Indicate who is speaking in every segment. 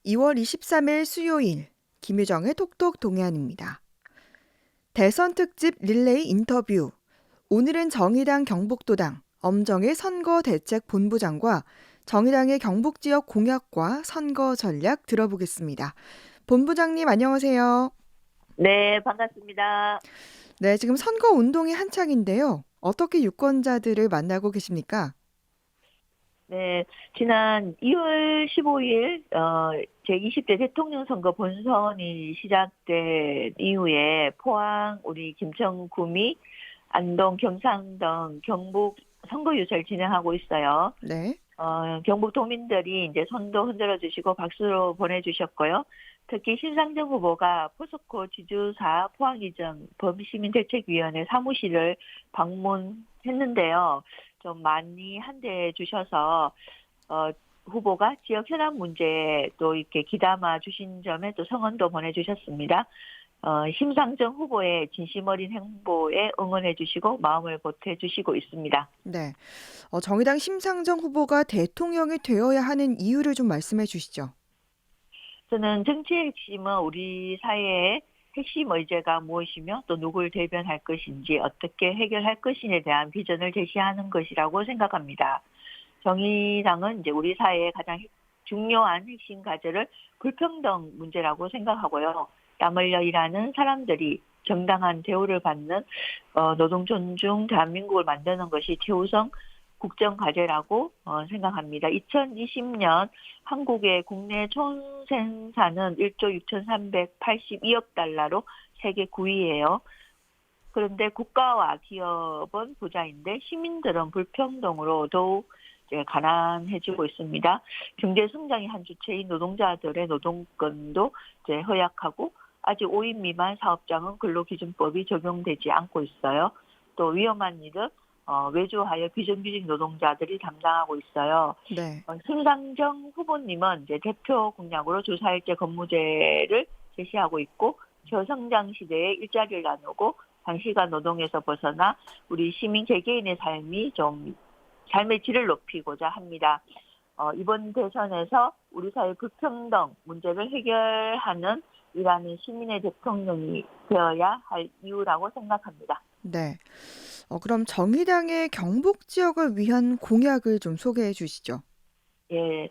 Speaker 1: 2월 23일 수요일 김유정의 톡톡 동해안입니다. 대선 특집 릴레이 인터뷰. 오늘은 정의당 경북도당 엄정일 선거대책본부장과 정의당의 경북 지역 공약과 선거 전략 들어보겠습니다. 본부장님 안녕하세요.
Speaker 2: 네, 반갑습니다.
Speaker 1: 네, 지금 선거 운동이 한창인데요. 어떻게 유권자들을 만나고 계십니까?
Speaker 2: 네, 지난 2월 15일 제20대 대통령 선거 본선이 시작된 이후에 포항, 우리 김천구미, 안동, 경상 등 경북 선거 유세를 진행하고 있어요.
Speaker 1: 네.
Speaker 2: 경북 도민들이 이제 손도 흔들어 주시고 박수로 보내주셨고요. 특히 신상정 후보가 포스코 지주사 포항이전 범시민대책위원회 사무실을 방문했는데요. 좀 많이 환대해 주셔서 어, 후보가 지역 현안 문제에 또 이렇게 귀담아 주신 점에 또 성원도 보내주셨습니다. 심상정 후보의 진심 어린 행보에 응원해 주시고 마음을 보태 주시고 있습니다.
Speaker 1: 네. 정의당 심상정 후보가 대통령이 되어야 하는 이유를 좀 말씀해 주시죠.
Speaker 2: 저는 정치의 핵심은 우리 사회의 핵심 의제가 무엇이며 또 누굴 대변할 것인지 어떻게 해결할 것인에 대한 비전을 제시하는 것이라고 생각합니다. 정의당은 이제 우리 사회의 가장 중요한 핵심 과제를 불평등 문제라고 생각하고요. 땀 흘려 일하는 사람들이 정당한 대우를 받는 노동 존중 대한민국을 만드는 것이 최우선 국정 과제라고 생각합니다. 2020년 한국의 국내 총생산은 1조 6,382억 달러로 세계 9위예요. 그런데 국가와 기업은 부자인데 시민들은 불평등으로 더욱 이제 가난해지고 있습니다. 경제 성장의 한 주체인 노동자들의 노동권도 이제 허약하고 아직 5인 미만 사업장은 근로기준법이 적용되지 않고 있어요. 또 위험한 일은 외주하여 비정규직 노동자들이 담당하고 있어요.
Speaker 1: 네.
Speaker 2: 심상정 후보님은 이제 대표 공약으로 주사일제 근무제를 제시하고 있고 저성장 시대에 일자리를 나누고 장시간 노동에서 벗어나 우리 시민 개개인의 삶이 좀 삶의 질을 높이고자 합니다. 이번 대선에서 우리 사회 불평등 문제를 해결하는 일하는 시민의 대통령이 되어야 할 이유라고 생각합니다.
Speaker 1: 네. 그럼 정의당의 경북 지역을 위한 공약을 좀 소개해 주시죠.
Speaker 2: 예,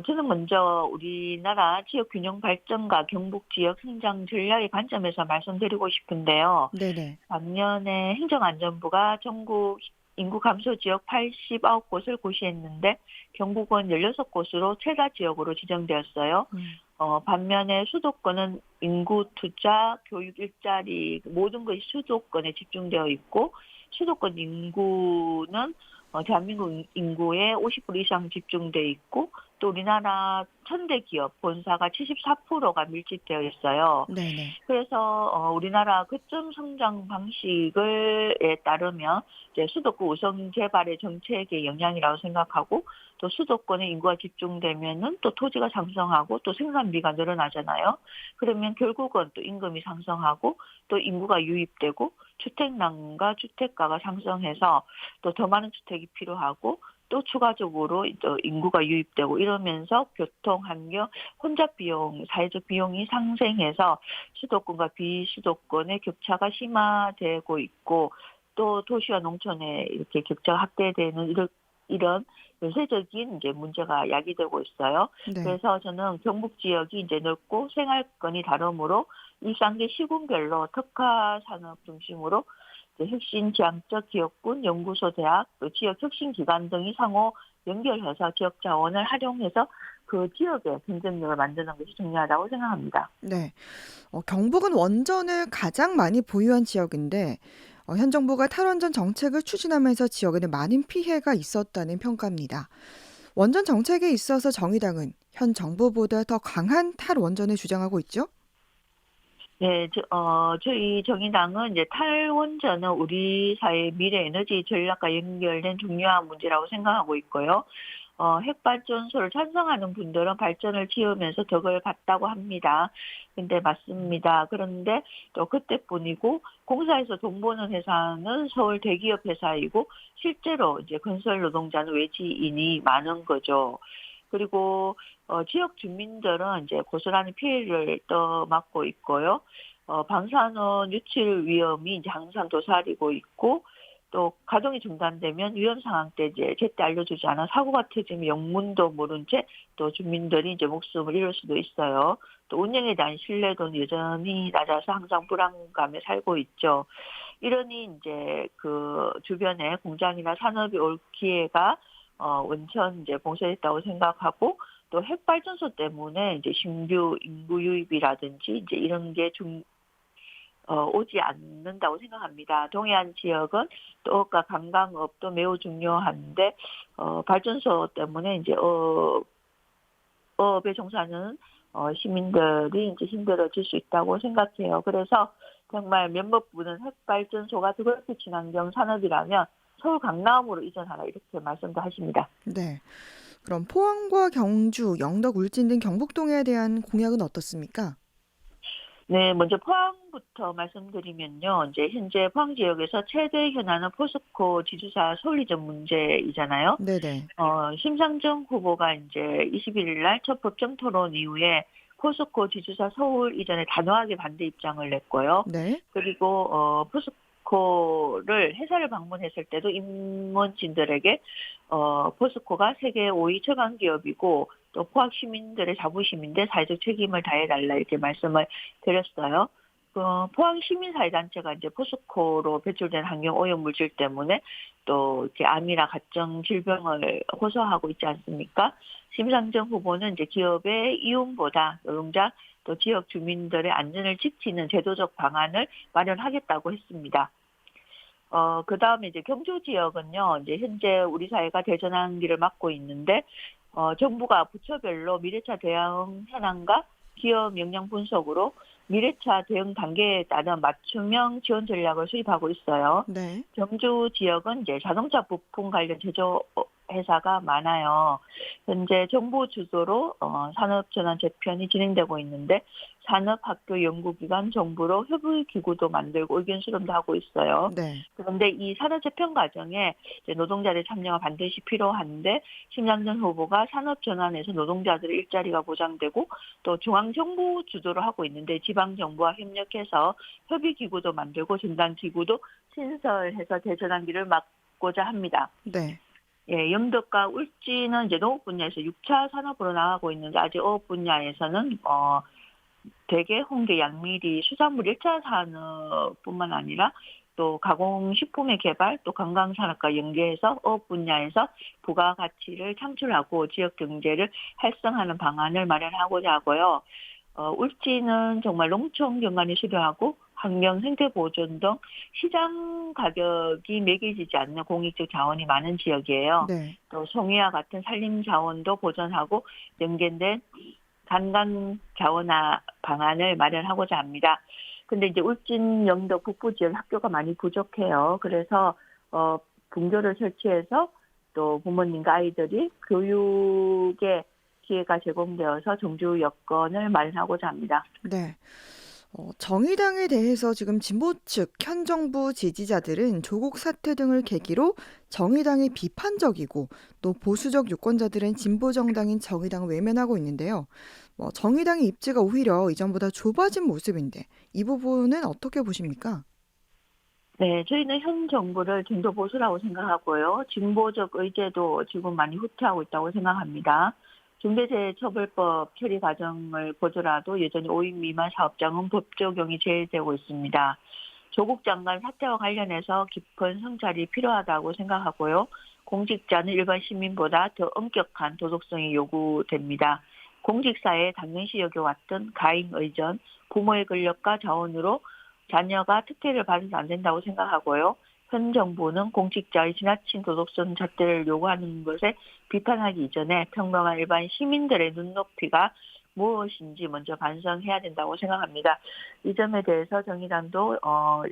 Speaker 2: 저는 먼저 우리나라 지역 균형 발전과 경북 지역 성장 전략의 관점에서 말씀드리고 싶은데요.
Speaker 1: 네네.
Speaker 2: 작년에 행정안전부가 전국 인구 감소 지역 89곳을 고시했는데 경북은 16곳으로 최다 지역으로 지정되었어요.
Speaker 1: 음.
Speaker 2: 반면에 수도권은 인구 투자, 교육 일자리 모든 것이 수도권에 집중되어 있고 수도권 인구는 대한민국 인구의 50% 이상 집중돼 있고 또 우리나라 천대 기업 본사가 74%가 밀집되어 있어요.
Speaker 1: 네네.
Speaker 2: 그래서 우리나라 거점 성장 방식에 따르면 이제 수도권 우선 개발의 정책의 영향이라고 생각하고 또 수도권에 인구가 집중되면은 또 토지가 상승하고 또 생산비가 늘어나잖아요. 그러면 결국은 또 임금이 상승하고 또 인구가 유입되고 주택난과 주택가가 상승해서 또 더 많은 주택이 필요하고 또 추가적으로 또 인구가 유입되고 이러면서 교통, 환경, 혼잡 비용, 사회적 비용이 상승해서 수도권과 비수도권의 격차가 심화되고 있고 또 도시와 농촌에 이렇게 격차가 확대되는 이런 연쇄적인 이제 문제가 야기되고 있어요.
Speaker 1: 네.
Speaker 2: 그래서 저는 경북 지역이 이제 넓고 생활권이 다르므로 1, 3개 시군별로 특화 산업 중심으로 핵심 지향적 기업군, 연구소, 대학, 또 지역 혁신 기관 등이 상호 연결해서 지역 자원을 활용해서 그 지역의 경쟁력을 만드는 것이 중요하다고 생각합니다.
Speaker 1: 네. 경북은 원전을 가장 많이 보유한 지역인데 현 정부가 탈원전 정책을 추진하면서 지역에는 많은 피해가 있었다는 평가입니다. 원전 정책에 있어서 정의당은 현 정부보다 더 강한 탈원전을 주장하고 있죠?
Speaker 2: 네, 저희 정의당은 이제 탈원전은 우리 사회 미래 에너지 전략과 연결된 중요한 문제라고 생각하고 있고요. 핵발전소를 찬성하는 분들은 발전을 지으면서 덕을 봤다고 합니다. 근데 맞습니다. 그런데 또 그때뿐이고 공사에서 돈 버는 회사는 서울 대기업 회사이고 실제로 이제 건설 노동자는 외지인이 많은 거죠. 그리고 지역 주민들은 이제 고스란히 피해를 떠맡고 있고요. 방사선 유출 위험이 이제 항상 도사리고 있고 또 가동이 중단되면 위험 상황 때 이제 제때 알려주지 않아 사고가 터지면 영문도 모른 채 또 주민들이 이제 목숨을 잃을 수도 있어요. 또 운영에 대한 신뢰도는 여전히 낮아서 항상 불안감에 살고 있죠. 이러니 이제 그 주변에 공장이나 산업이 올 기회가 원천 이제 봉쇄됐다고 생각하고 또 핵발전소 때문에 이제 신규 인구 유입이라든지 이제 이런 게 오지 않는다고 생각합니다. 동해안 지역은 또 어업과 관광업도 매우 중요한데 발전소 때문에 이제 어업에 종사하는 시민들이 이제 힘들어질 수 있다고 생각해요. 그래서 정말 몇몇 분은 핵발전소가 그렇게 친환경 산업이라면 서울 강남으로 이전하라 이렇게 말씀도 하십니다.
Speaker 1: 네. 그럼 포항과 경주, 영덕, 울진 등 경북동해에 대한 공약은 어떻습니까?
Speaker 2: 네, 먼저 포항부터 말씀드리면요. 이제 현재 포항 지역에서 최대 현안은 포스코 지주사 서울 이전 문제이잖아요.
Speaker 1: 네네.
Speaker 2: 심상정 후보가 이제 21일 날 첫 법정 토론 이후에 포스코 지주사 서울 이전에 단호하게 반대 입장을 냈고요.
Speaker 1: 네.
Speaker 2: 그리고 포스코를 회사를 방문했을 때도 임원진들에게 포스코가 세계 5위 최강 기업이고 또 포항 시민들의 자부심인데 사회적 책임을 다해달라 이렇게 말씀을 드렸어요. 포항 시민사회단체가 이제 포스코로 배출된 환경 오염 물질 때문에 또 이렇게 암이나 각종 질병을 호소하고 있지 않습니까? 심상정 후보는 이제 기업의 이윤보다 노동자 또 지역 주민들의 안전을 지키는 제도적 방안을 마련하겠다고 했습니다. 그 다음에 이제 경주 지역은요, 이제 현재 우리 사회가 대전환기를 맞고 있는데, 정부가 부처별로 미래차 대응 현황과 기업 역량 분석으로 미래차 대응 단계에 따른 맞춤형 지원 전략을 수립하고 있어요.
Speaker 1: 네.
Speaker 2: 경주 지역은 이제 자동차 부품 관련 제조 회사가 많아요. 현재 정부 주도로 산업전환 재편이 진행되고 있는데 산업학교 연구기관 정부로 협의기구도 만들고 의견 수렴도 하고 있어요.
Speaker 1: 네.
Speaker 2: 그런데 이 산업재편 과정에 이제 노동자들의 참여가 반드시 필요한데 심상정 후보가 산업전환에서 노동자들의 일자리가 보장되고 또 중앙정부 주도로 하고 있는데 지방정부와 협력해서 협의기구도 만들고 전담기구도 신설해서 대전환기를 막고자 합니다.
Speaker 1: 네.
Speaker 2: 예, 영덕과 울진은 이제 농업 분야에서 6차 산업으로 나가고 있는데 아직 어업 분야에서는 대게, 홍게, 양미리, 수산물 1차 산업뿐만 아니라 또 가공식품의 개발, 또 관광산업과 연계해서 어업 분야에서 부가가치를 창출하고 지역 경제를 활성화하는 방안을 마련하고자 하고요. 울진은 정말 농촌 경관이 수려하고 환경 생태 보존 등 시장 가격이 매겨지지 않는 공익적 자원이 많은 지역이에요.
Speaker 1: 네.
Speaker 2: 또 송이와 같은 산림 자원도 보존하고 연계된 관광 자원화 방안을 마련하고자 합니다. 근데 이제 울진 영덕 북부 지역 학교가 많이 부족해요. 그래서 분교를 설치해서 또 부모님과 아이들이 교육의 기회가 제공되어서 정주 여건을 마련하고자 합니다.
Speaker 1: 네. 정의당에 대해서 지금 진보 측 현 정부 지지자들은 조국 사태 등을 계기로 정의당이 비판적이고 또 보수적 유권자들은 진보 정당인 정의당을 외면하고 있는데요. 정의당의 입지가 오히려 이전보다 좁아진 모습인데 이 부분은 어떻게 보십니까?
Speaker 2: 네, 저희는 현 정부를 중도 보수라고 생각하고요. 진보적 의제도 지금 많이 후퇴하고 있다고 생각합니다. 중대재해처벌법 처리 과정을 보더라도 여전히 5인 미만 사업장은 법 적용이 제외되고 있습니다. 조국 장관 사태와 관련해서 깊은 성찰이 필요하다고 생각하고요. 공직자는 일반 시민보다 더 엄격한 도덕성이 요구됩니다. 공직사에 당연시 여겨왔던 가인 의전, 부모의 권력과 자원으로 자녀가 특혜를 받아서 안 된다고 생각하고요. 현 정부는 공직자의 지나친 도덕성 잣대를 요구하는 것에 비판하기 이전에 평범한 일반 시민들의 눈높이가 무엇인지 먼저 반성해야 된다고 생각합니다. 이 점에 대해서 정의당도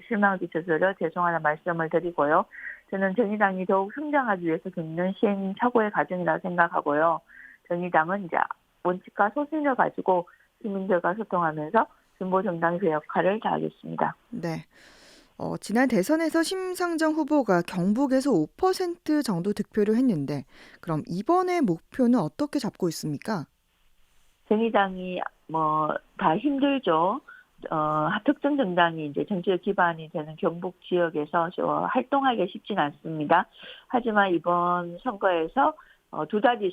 Speaker 2: 실망을 끼쳐드려 죄송하다는 말씀을 드리고요. 저는 정의당이 더욱 성장하기 위해서 겪는 시행착오의 과정이라고 생각하고요. 정의당은 이제 원칙과 소신을 가지고 시민들과 소통하면서 진보 정당의 그 역할을 다하겠습니다.
Speaker 1: 네. 지난 대선에서 심상정 후보가 경북에서 5% 정도 득표를 했는데 그럼 이번의 목표는 어떻게 잡고 있습니까?
Speaker 2: 정의당이 뭐 다 힘들죠. 특정 정당이 이제 정치적 기반이 되는 경북 지역에서 활동하기가 쉽진 않습니다. 하지만 이번 선거에서 두 자리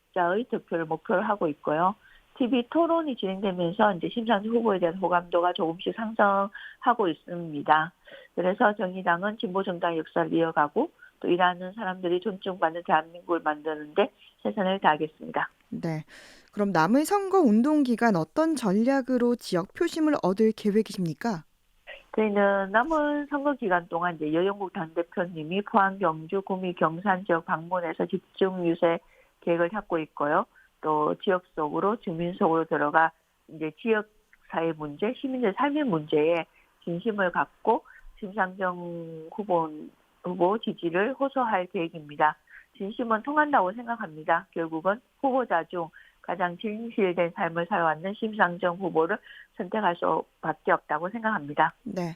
Speaker 2: 숫자의 득표를 목표로 하고 있고요. TV 토론이 진행되면서 이제 심상정 후보에 대한 호감도가 조금씩 상승하고 있습니다. 그래서 정의당은 진보 정당 역사를 이어가고 또 일하는 사람들이 존중받는 대한민국을 만드는데 최선을 다하겠습니다.
Speaker 1: 네. 그럼 남은 선거 운동 기간 어떤 전략으로 지역 표심을 얻을 계획이십니까?
Speaker 2: 저희는 남은 선거 기간 동안 이제 여영국 당대표님이 포항, 경주, 구미, 경산 지역 방문해서 집중 유세 계획을 잡고 있고요. 또 지역 속으로 주민 속으로 들어가 이제 지역 사회 문제, 시민들 삶의 문제에 진심을 갖고 심상정 후보 지지를 호소할 계획입니다. 진심은 통한다고 생각합니다. 결국은 후보자 중 가장 진실된 삶을 살아왔는 심상정 후보를 선택할 수밖에 없다고 생각합니다.
Speaker 1: 네.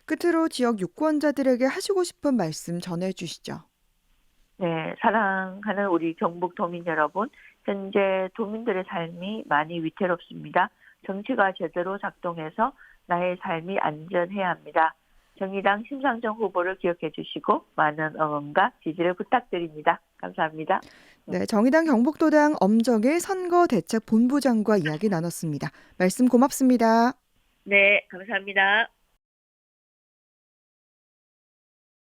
Speaker 1: 끝으로 지역 유권자들에게 하시고 싶은 말씀 전해 주시죠.
Speaker 2: 네, 사랑하는 우리 경북 도민 여러분, 현재 도민들의 삶이 많이 위태롭습니다. 정치가 제대로 작동해서 나의 삶이 안전해야 합니다. 정의당 심상정 후보를 기억해 주시고 많은 응원과 지지를 부탁드립니다. 감사합니다.
Speaker 1: 네, 정의당 경북도당 엄정일 선거대책본부장과 이야기 나눴습니다. 말씀 고맙습니다.
Speaker 2: 네, 감사합니다.